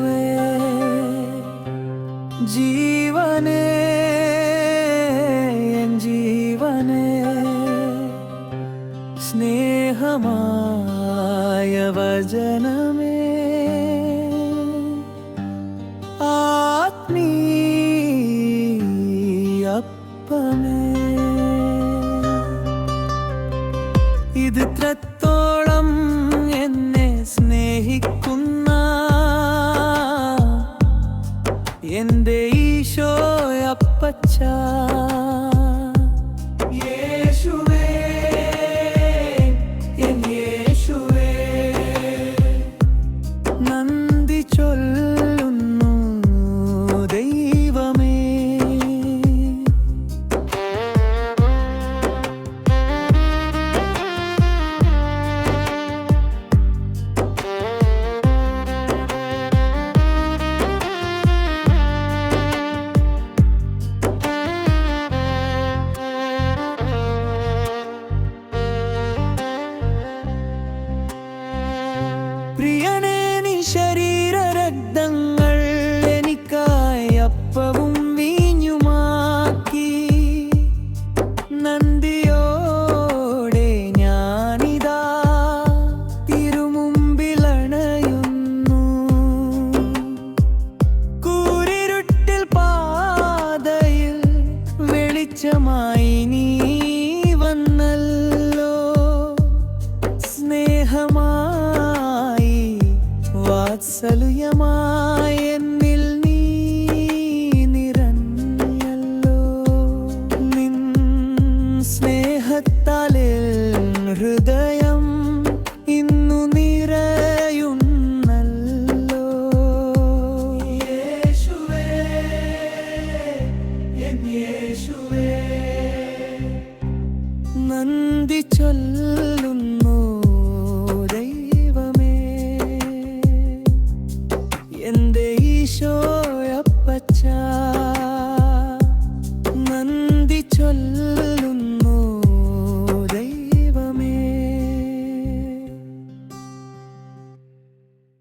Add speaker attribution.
Speaker 1: യേശുവേ ജീവനേ എൻ ജീവനേ സ്നേഹമായ വചനമേ ആത്മീയപ്പമേ ഇത് ഇത്രത്തോളം എന്നെ സ്നേഹിക്കുന്ന എന്റെ ഈശോയപ്പച്ച യേശുവേ എൻ യേശുവേ നന്ദി ചൊല്ലുന്നു ദൈവമേ. പ്രിയനേ നീ ശരീരരക്തങ്ങൾ എനിക്കായി അപ്പവും വീഞ്ഞുമാക്കി നന്ദിയോടെ ഞാനിതാ തിരുമുമ്പിലണയുന്നു. കൂരിരുട്ടിൽ പാതയിൽ വെളിച്ചമായി നീ വന്നല്ലോ. സ്നേഹമായി വാത്സല്യമായി എന്നിൽ നീ നിറഞ്ഞല്ലോ. നിൻ സ്നേഹത്താൽ ഹൃദയം ഇന്നു നിറയുന്നല്ലോ. യേശുവേ എൻ യേശുവേ നന്ദി ചൊല്ലുന്നു